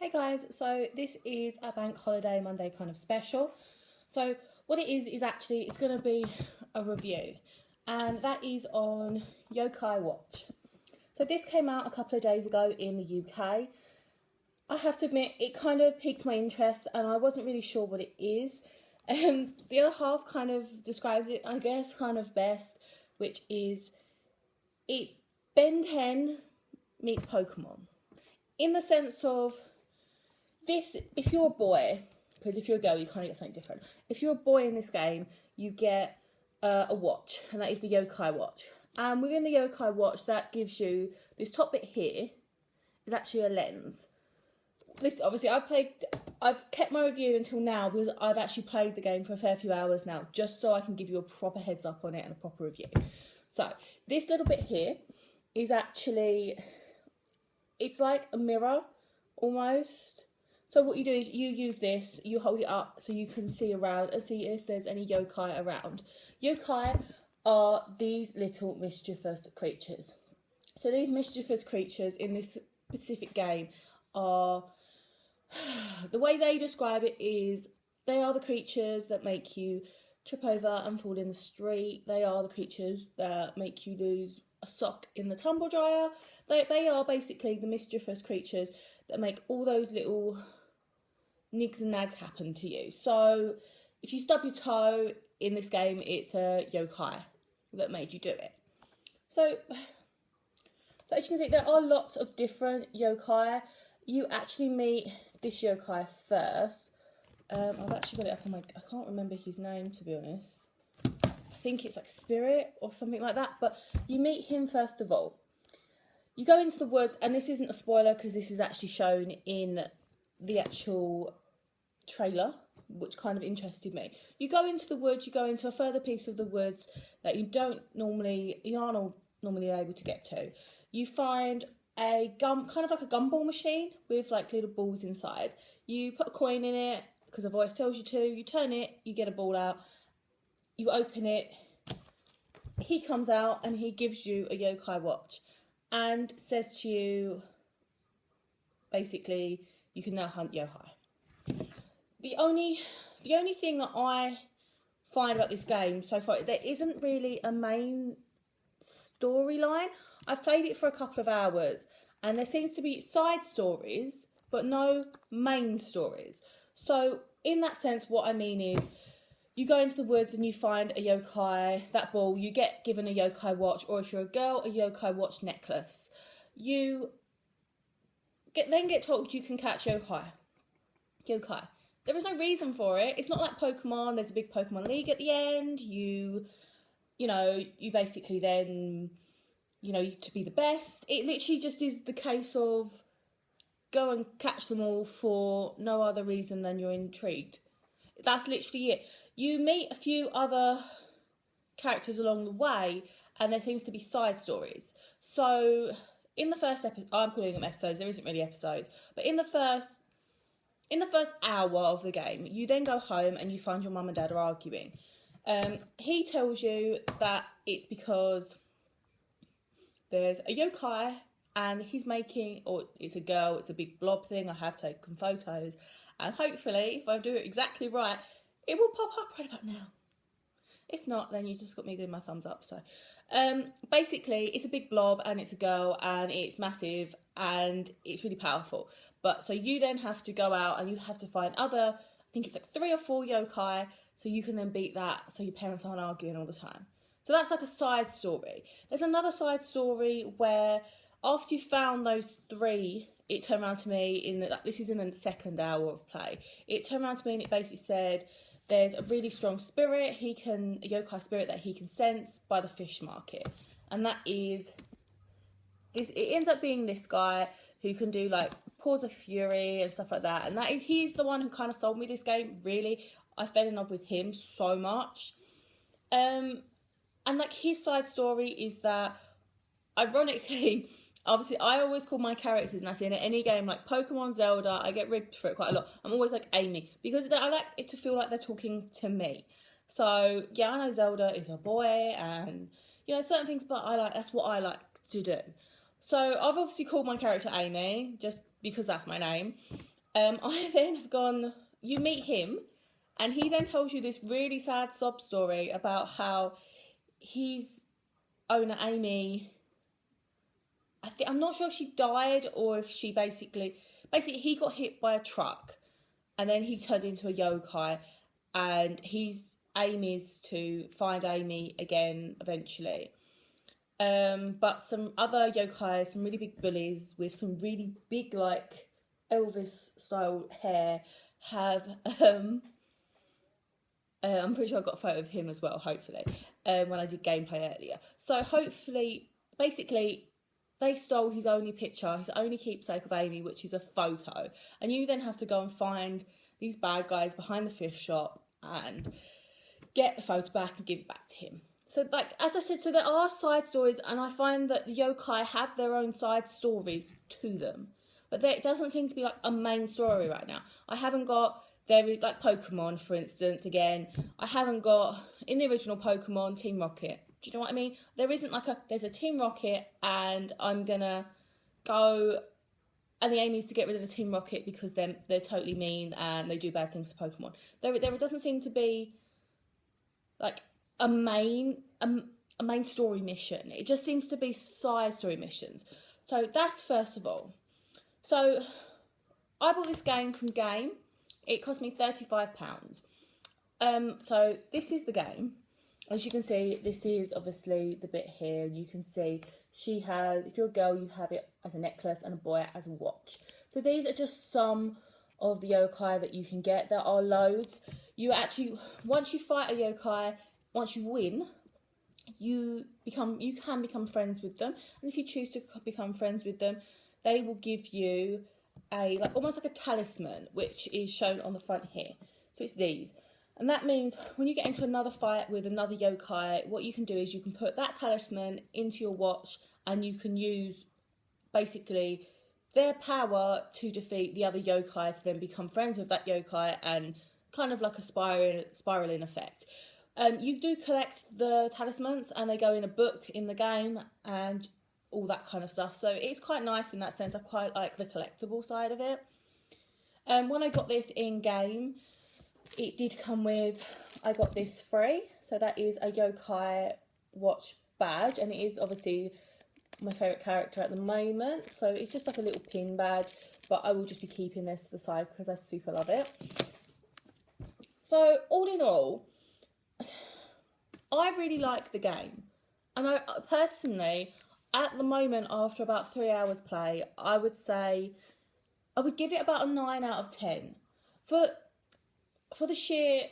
Hey guys, so this is a bank holiday Monday kind of special. So what it is actually it's going to be a review, and that is on Yokai Watch. So this came out a couple of days ago in the UK. I have to admit it kind of piqued my interest and I wasn't really sure what it is. The other half kind of describes it, I guess, kind of best, which is it's Ben 10 meets Pokemon. In the sense of this, if you're a boy, because if you're a girl, you kind of get something different. If you're a boy in this game, you get a watch, and that is the Yokai Watch. And within the Yokai Watch, that gives you this top bit here is actually a lens. This obviously I've kept my review until now because I've actually played the game for a fair few hours now, just so I can give you a proper heads up on it and a proper review. So this little bit here is actually, it's like a mirror almost. So what you do is you use this, you hold it up so you can see around and see if there's any yokai around. Yokai are these little mischievous creatures. So these mischievous creatures in this specific game are, the way they describe it is, they are the creatures that make you trip over and fall in the street. They are the creatures that make you lose a sock in the tumble dryer. They are basically the mischievous creatures that make all those little nigs and nags happen to you. So if you stub your toe in this game, it's a yokai that made you do it. So as you can see, there are lots of different yokai. You actually meet this yokai first. I've actually got it up on my, I can't remember his name to be honest. I think it's like Spirit or something like that, but you meet him first of all. You go into the woods, and this isn't a spoiler because this is actually shown in the actual trailer, which kind of interested me. You go into the woods, you go into a further piece of the woods that you aren't normally able to get to. You find a kind of like a gumball machine with like little balls inside. You put a coin in it because the voice tells you to. You turn it, you get a ball out. You open it. He comes out and he gives you a yokai watch and says to you, basically, you can now hunt yokai. The only thing that I find about this game so far, there isn't really a main storyline. I've played it for a couple of hours and there seems to be side stories but no main stories. So in that sense, what I mean is you go into the woods and you find a yokai, that ball, you get given a yokai watch, or if you're a girl, a yokai watch necklace. You then get told you can catch yokai. There is no reason for it. It's not like Pokemon. There's a big Pokemon League at the end. You basically then, to be the best. It literally just is the case of go and catch them all for no other reason than you're intrigued. That's literally it. You meet a few other characters along the way, and there seems to be side stories. So in the first episode, I'm calling them episodes. There isn't really episodes, but in the first hour of the game, you then go home and you find your mum and dad are arguing. He tells you that it's because there's a yokai and he's making, or it's a girl, it's a big blob thing. I have taken photos, and hopefully, if I do it exactly right, it will pop up right about now. If not, then you just got me doing my thumbs up. So basically, it's a big blob and it's a girl and it's massive and it's really powerful. But so you then have to go out and you have to find other, I think it's like 3 or 4 yokai, so you can then beat that so your parents aren't arguing all the time. So that's like a side story. There's another side story where after you found those 3, it turned around to me this is in the second hour of play. It turned around to me and it basically said, there's a really strong spirit, a yokai spirit that he can sense by the fish market. And that is this, it ends up being this guy who can do like Paws of Fury and stuff like that. And he's the one who kind of sold me this game, really. I fell in love with him so much. And like his side story is that, ironically, obviously I always call my characters, and I see in any game like Pokemon, Zelda, I get ribbed for it quite a lot. I'm always like Amy, because I like it to feel like they're talking to me. So yeah, I know Zelda is a boy and certain things, but that's what I like to do. So I've obviously called my character Amy, just because that's my name. I then have gone, you meet him, and he then tells you this really sad sob story about how his owner, Amy, I'm not sure if she died or if she basically he got hit by a truck and then he turned into a yokai, and his aim is to find Amy again eventually. But some other yokai, some really big bullies with some really big, like, Elvis style hair have I'm pretty sure I got a photo of him as well, hopefully, when I did gameplay earlier. So hopefully, basically, they stole his only picture, his only keepsake of Amy, which is a photo. And you then have to go and find these bad guys behind the fish shop and get the photo back and give it back to him. So, like, as I said, so there are side stories, and I find that the yokai have their own side stories to them. But it doesn't seem to be, like, a main story right now. I haven't got... There is, like, Pokemon, for instance, again. I haven't got, in the original Pokemon, Team Rocket. Do you know what I mean? There isn't, like, there's a Team Rocket, and I'm gonna go... And the aim is to get rid of the Team Rocket because they're totally mean and they do bad things to Pokemon. There doesn't seem to be, like, a main story mission. It just seems to be side story missions. So that's first of all. So I bought this game from Game. It cost me £35. So this is the game. As you can see, this is obviously the bit here. You can see she has, if you're a girl, you have it as a necklace and a boy as a watch. So these are just some of the yokai that you can get. There are loads. You actually, once you fight a yokai, once you win, you can become friends with them. And if you choose to become friends with them, they will give you almost like a talisman, which is shown on the front here. So it's these. And that means when you get into another fight with another yokai, what you can do is you can put that talisman into your watch and you can use basically their power to defeat the other yokai to then become friends with that yokai, and kind of like a spiraling effect. You do collect the talismans and they go in a book in the game and all that kind of stuff. So it's quite nice in that sense. I quite like the collectible side of it. When I got this in game, it did come with, I got this free. So that is a yokai watch badge, and it is obviously my favourite character at the moment. So it's just like a little pin badge, but I will just be keeping this to the side because I super love it. So all in all, I really like the game. And I personally, at the moment, after about 3 hours play, I would say, I would give it about a 9 out of 10. For the sheer,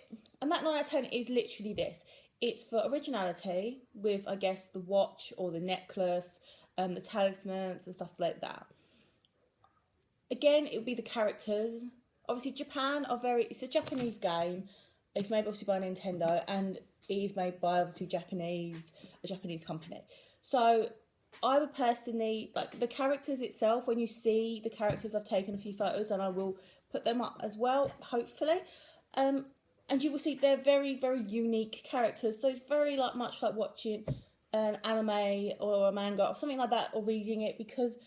and that 9 out of 10 is literally this. It's for originality with, I guess, the watch or the necklace, the talismans and stuff like that. Again, it would be the characters. Obviously, Japan are it's a Japanese game. It's made obviously by Nintendo, and it is made by obviously a Japanese company. So I would personally, like the characters itself, when you see the characters, I've taken a few photos and I will put them up as well, hopefully. And you will see they're very, very unique characters. So it's very much like watching an anime or a manga or something like that, or reading it, because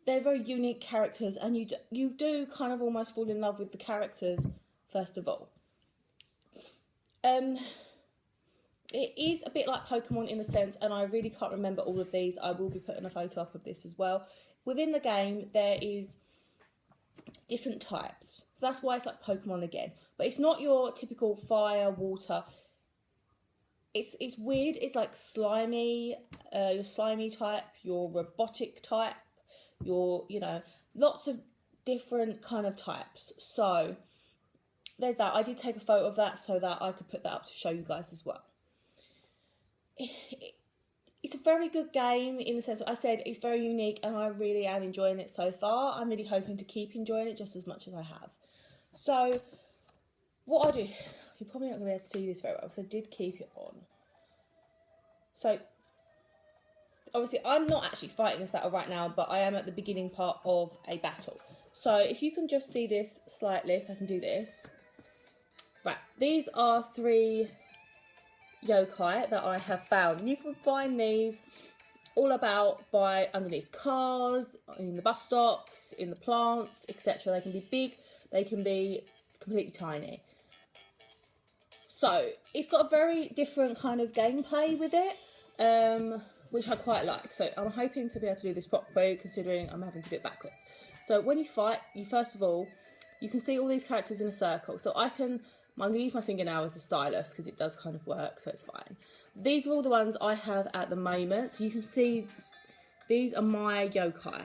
they're very unique characters, and you do kind of almost fall in love with the characters first of all. It is a bit like Pokemon in the sense, and I really can't remember all of these. I will be putting a photo up of this as well. Within the game, there is different types. So that's why it's like Pokemon again. But it's not your typical fire, water. It's weird. It's like slimy, your slimy type, your robotic type, your, lots of different kind of types. So there's that. I did take a photo of that so that I could put that up to show you guys as well. It's a very good game in the sense that I said it's very unique, and I really am enjoying it so far. I'm really hoping to keep enjoying it just as much as I have. So what I do, you're probably not going to be able to see this very well because I did keep it on. So obviously I'm not actually fighting this battle right now, but I am at the beginning part of a battle. So if you can just see this slightly, if I can do this. Right, these are 3 yokai that I have found, and you can find these all about by underneath cars, in the bus stops, in the plants, etc. They can be big, they can be completely tiny. So it's got a very different kind of gameplay with it, which I quite like. So I'm hoping to be able to do this properly, considering I'm having to do it backwards. So when you fight, you first of all, you can see all these characters in a circle. So I'm going to use my fingernail as a stylus because it does kind of work, so it's fine. These are all the ones I have at the moment. So you can see these are my yokai.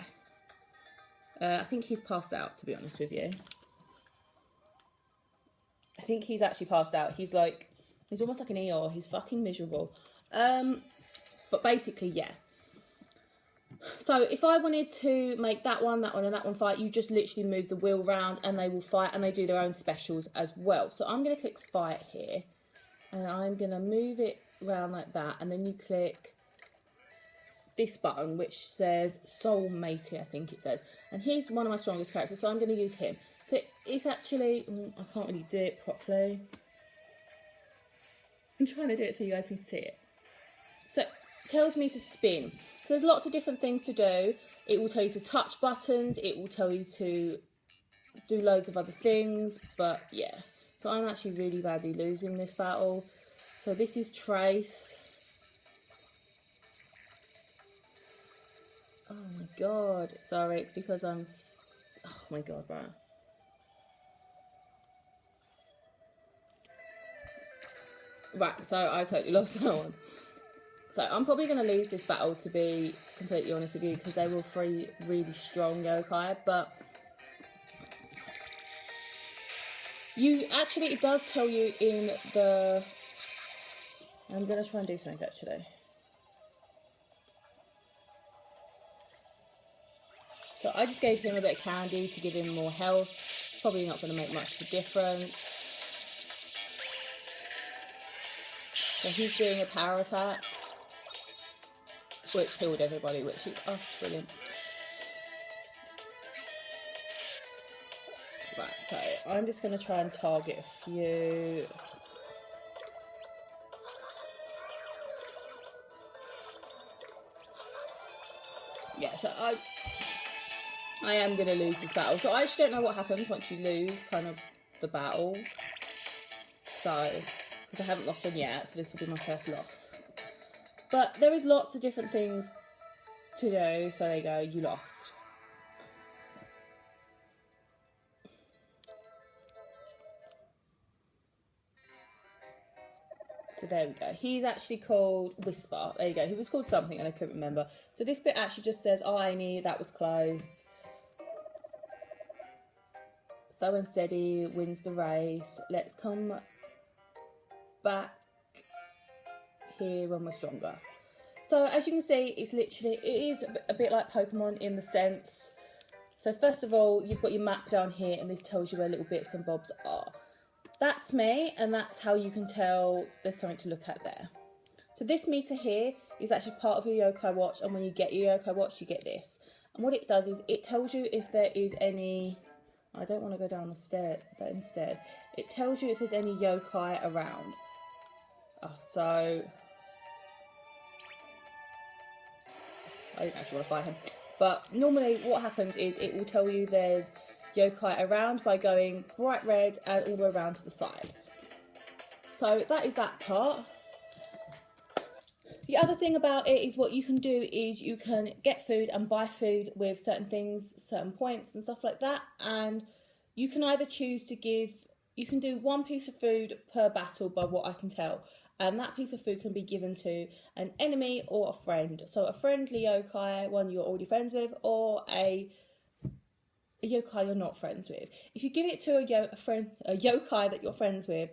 I think he's passed out, to be honest with you. I think he's actually passed out. He's almost like an Eeyore. He's fucking miserable. But basically, yeah. So if I wanted to make that one, and that one fight, you just literally move the wheel round and they will fight, and they do their own specials as well. So I'm going to click fight here, and I'm going to move it round like that, and then you click this button which says Soulmatey, I think it says, and he's one of my strongest characters, so I'm going to use him. So it's actually, I can't really do it properly. I'm trying to do it so you guys can see it. So it tells me to spin. So there's lots of different things to do. It will tell you to touch buttons. It will tell you to do loads of other things. But yeah, so I'm actually really badly losing this battle. So this is Trace. Oh my god. Sorry, it's because I'm... Oh my god, right. Right, so I totally lost that one. So I'm probably going to lose this battle, to be completely honest with you, because they were 3 really strong yokai, but it does tell you in the... I'm going to try and do something actually. So I just gave him a bit of candy to give him more health. Probably not going to make much of a difference. So he's doing a power attack, which healed everybody, which is, oh, brilliant. Right, so I'm just going to try and target a few. Yeah, so I am going to lose this battle. So I actually don't know what happens once you lose kind of the battle. So, because I haven't lost one yet, so this will be my first loss. But there is lots of different things to do. So there you go, you lost. So there we go. He's actually called Whisper. There you go. He was called something and I couldn't remember. So this bit actually just says, oh, Amy, that was close. Slow and steady wins the race. Let's come back here when we're stronger. So as you can see, it is a bit like Pokemon in the sense. So first of all, you've got your map down here and this tells you where little bits and bobs are. That's me, and that's how you can tell there's something to look at there. So this meter here is actually part of your yokai watch, and when you get your yokai watch, you get this. And what it does is it tells you if there is any... I don't want to go down the stairs. It tells you if there's any yokai around. Oh, so... I didn't actually want to fight him. But normally what happens is it will tell you there's yokai around by going bright red and all the way around to the side. So that is that part. The other thing about it is what you can do is you can get food and buy food with certain things, certain points and stuff like that. And you can either choose to give, you can do 1 piece of food per battle by what I can tell. And that piece of food can be given to an enemy or a friend. So a friendly yokai, one you're already friends with, or a yokai you're not friends with. If you give it to a yokai that you're friends with,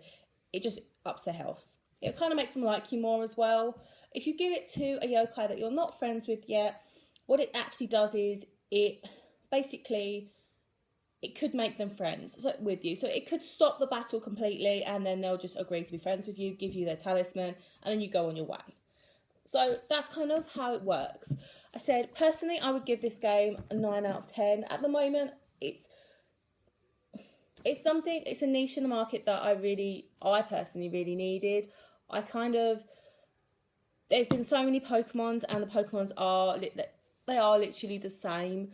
it just ups their health. It kind of makes them like you more as well. If you give it to a yokai that you're not friends with yet, what it actually does is it could make them friends with you. So it could stop the battle completely and then they'll just agree to be friends with you, give you their talisman, and then you go on your way. So that's kind of how it works. I said, personally, I would give this game a 9 out of 10. At the moment, it's a niche in the market that I personally really needed. There's been so many Pokemons and the Pokemons are literally the same.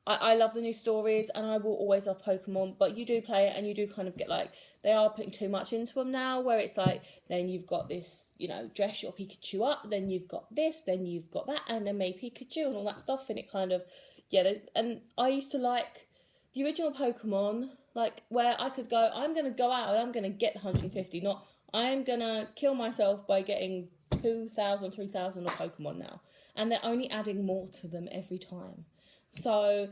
I love the new stories, and I will always love Pokemon, but you do play it and you do kind of get like, they are putting too much into them now, where it's like, then you've got this, you know, dress your Pikachu up, then you've got this, then you've got that, and then maybe Pikachu and all that stuff, and it kind of, yeah, and I used to like the original Pokemon, like, where I could go, I'm going to go out and I'm going to get 150, not I'm going to kill myself by getting 2,000, 3,000 of Pokemon now. And they're only adding more to them every time. So,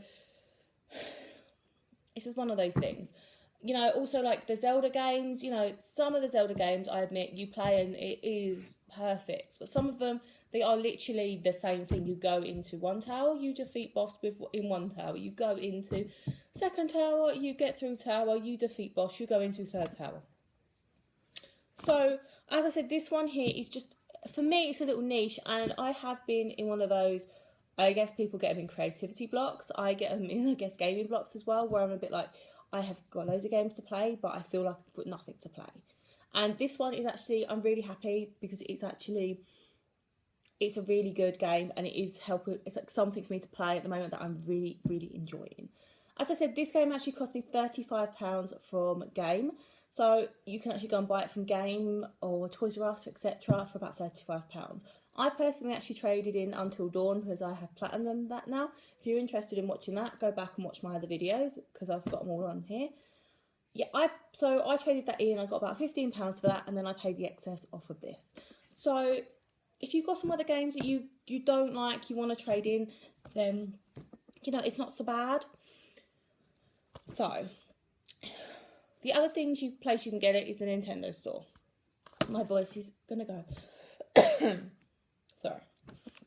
it's just one of those things. You know, also like the Zelda games, you know, some of the Zelda games, I admit, you play and it is perfect. But some of them, they are literally the same thing. You go into one tower, you defeat boss in one tower. You go into second tower, you get through tower, you defeat boss, you go into third tower. So, as I said, this one here is just, for me, it's a little niche, and I have been in one of those, I guess people get them in creativity blocks. I get them in, I guess, gaming blocks as well, where I'm a bit like, I have got loads of games to play, but I feel like I've got nothing to play. And this one is actually, I'm really happy because it's actually, it's a really good game, and it is helping, it's like something for me to play at the moment that I'm really, really enjoying. As I said, this game actually cost me £35 from Game. So you can actually go and buy it from Game or Toys R Us, etc. for about £35. I personally actually traded in Until Dawn because I have platinum that now. If you're interested in watching that, go back and watch my other videos because I've got them all on here. Yeah, I traded that in. I got about £15 for that, and then I paid the excess off of this. So if you've got some other games that you don't like, you want to trade in, then, you know, it's not so bad. So the other place you can get it is the Nintendo store. My voice is gonna go. Sorry.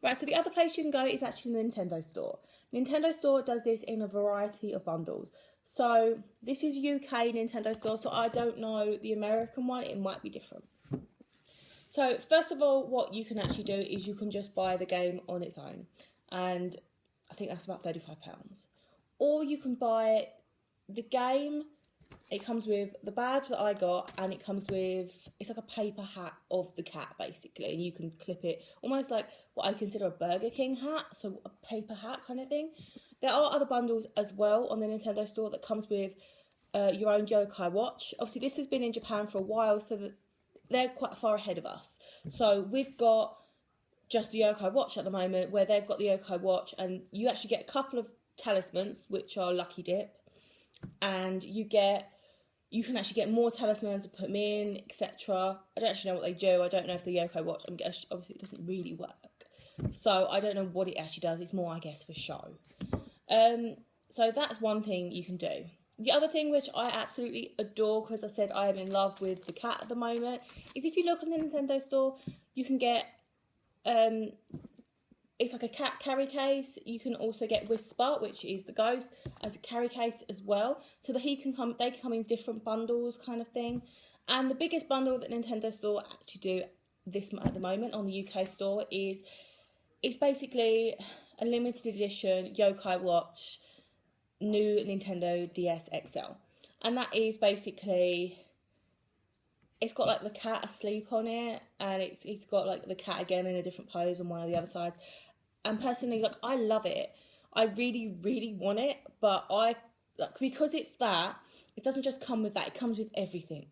Right, so the other place you can go is actually the Nintendo store. Nintendo store does this in a variety of bundles. So this is UK Nintendo store, so I don't know the American one, it might be different. So first of all, what you can actually do is you can just buy the game on its own. And I think that's about £35. Or you can buy the game. It comes with the badge that I got, and it comes with, it's like a paper hat of the cat, basically, and you can clip it, almost like what I consider a Burger King hat, so a paper hat kind of thing. There are other bundles as well on the Nintendo store that comes with your own yokai watch. Obviously, this has been in Japan for a while, so that they're quite far ahead of us. So we've got just the yokai watch at the moment, where they've got the yokai watch, and you actually get a couple of talismans, which are Lucky Dip, and you can actually get more talismans and put them in, etc. I don't actually know what they do. I don't know if the yokai watch, obviously it doesn't really work. So I don't know what it actually does. It's more, I guess, for show. So that's one thing you can do. The other thing, which I absolutely adore, because I said I am in love with the cat at the moment, is if you look on the Nintendo store, you can get, it's like a cat carry case. You can also get Whisper, which is the ghost, as a carry case as well. So that they can come in different bundles kind of thing. And the biggest bundle that Nintendo store actually do this at the moment on the UK store is, it's basically a limited edition yokai watch, new Nintendo DS XL. And that is basically, it's got like the cat asleep on it, and it's got like the cat again in a different pose on one of the other sides. And personally, like, I love it. I really, really want it, but because it's that, it doesn't just come with that, it comes with everything.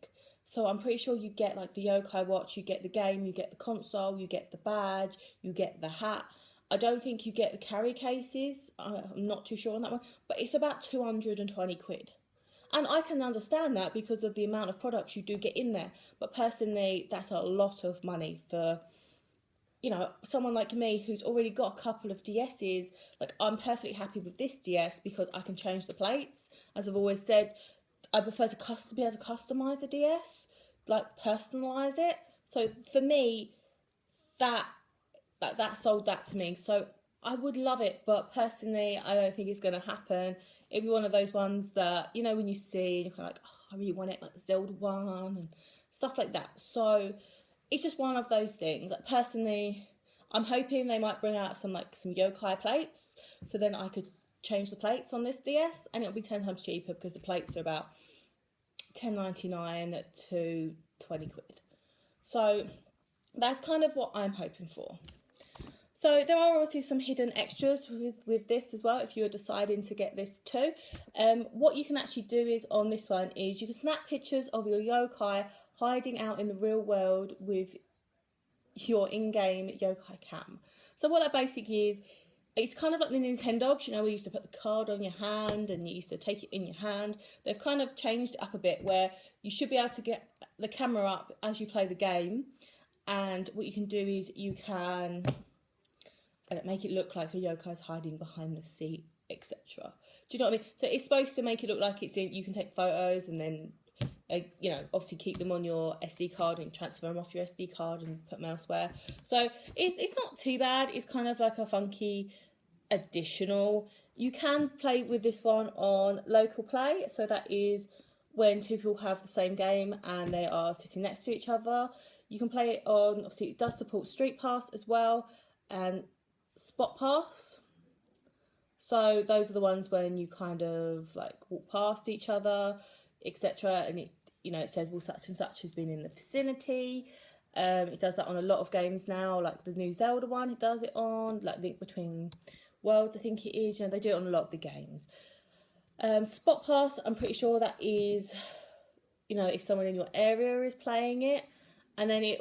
So I'm pretty sure you get like the yokai watch, you get the game, you get the console, you get the badge, you get the hat. I don't think you get the carry cases. I'm not too sure on that one, but it's about 220 quid. And I can understand that because of the amount of products you do get in there. But personally, that's a lot of money for, you know, someone like me who's already got a couple of DSs. Like, I'm perfectly happy with this DS because I can change the plates. As I've always said, I prefer to be able to customise a DS, like personalise it. So for me, that sold that to me. So I would love it, but personally, I don't think it's going to happen. It'd be one of those ones that, you know, when you see, and you're kind of like, oh, I really want it, like the Zelda one and stuff like that. So it's just one of those things. Like, personally, I'm hoping they might bring out some yokai plates, so then I could change the plates on this DS, and it'll be 10 times cheaper because the plates are about $10.99 to 20 quid. So that's kind of what I'm hoping for. So there are obviously some hidden extras with this as well if you're deciding to get this too. What you can actually do is on this one is you can snap pictures of your yokai hiding out in the real world with your in-game yokai cam. So what that basically is, it's kind of like the Nintendogs, you know, we used to put the card on your hand and you used to take it in your hand. They've kind of changed it up a bit where you should be able to get the camera up as you play the game, and what you can do is you can make it look like a yokai's hiding behind the seat, etc. Do you know what I mean? So it's supposed to make it look like it's in, you can take photos and then, you know, obviously keep them on your SD card and transfer them off your SD card and put them elsewhere. So it's not too bad. It's kind of like a funky additional. You can play with this one on local play. So that is when two people have the same game and they are sitting next to each other. You can play it on, obviously it does support Street Pass as well, and Spot Pass. So those are the ones when you kind of like walk past each other, etc. And it, you know, it says, well, such and such has been in the vicinity. It does that on a lot of games now, like the new Zelda one, it does it on, like Link Between Worlds, I think it is. You know, they do it on a lot of the games. Spot Pass, I'm pretty sure that is, you know, if someone in your area is playing it. And then it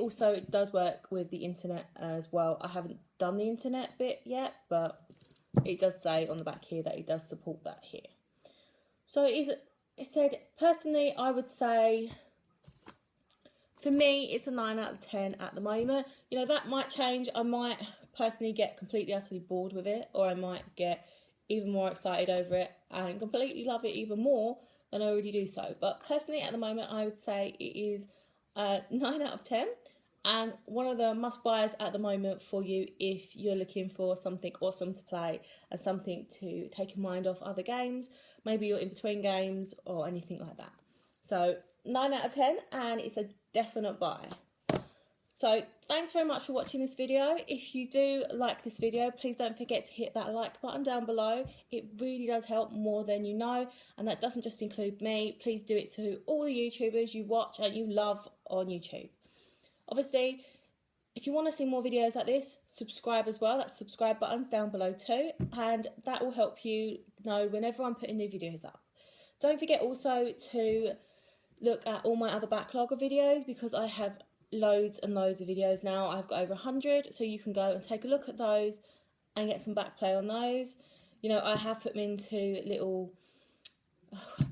does work with the internet as well. I haven't done the internet bit yet, but it does say on the back here that it does support that here. So it said, personally, I would say, for me, it's a 9 out of 10 at the moment. You know, that might change. I might personally get completely, utterly bored with it, or I might get even more excited over it and completely love it even more than I already do so. But personally, at the moment, I would say it is 9 out of 10, and one of the must-buys at the moment for you if you're looking for something awesome to play and something to take your mind off other games. Maybe you're in between games or anything like that. So 9 out of 10, and it's a definite buy. So thanks very much for watching this video. If you do like this video, please don't forget to hit that like button down below. It really does help more than you know, and that doesn't just include me. Please do it to all the YouTubers you watch and you love on YouTube. Obviously, if you want to see more videos like this, subscribe as well. That subscribe button's down below too, and that will help you know whenever I'm putting new videos up. Don't forget also to look at all my other backlog of videos, because I have loads and loads of videos now. I've got over 100, so you can go and take a look at those and get some back play on those. You know, I have put them into little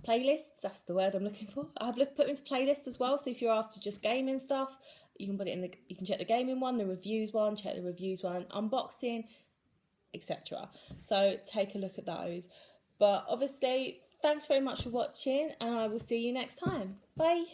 playlists, that's the word I'm looking for. I've put them into playlists as well, so if you're after just gaming stuff, you can put it in you can check the gaming one, the reviews one, check the reviews one, unboxing, etc. So take a look at those. But obviously, thanks very much for watching, and I will see you next time. Bye.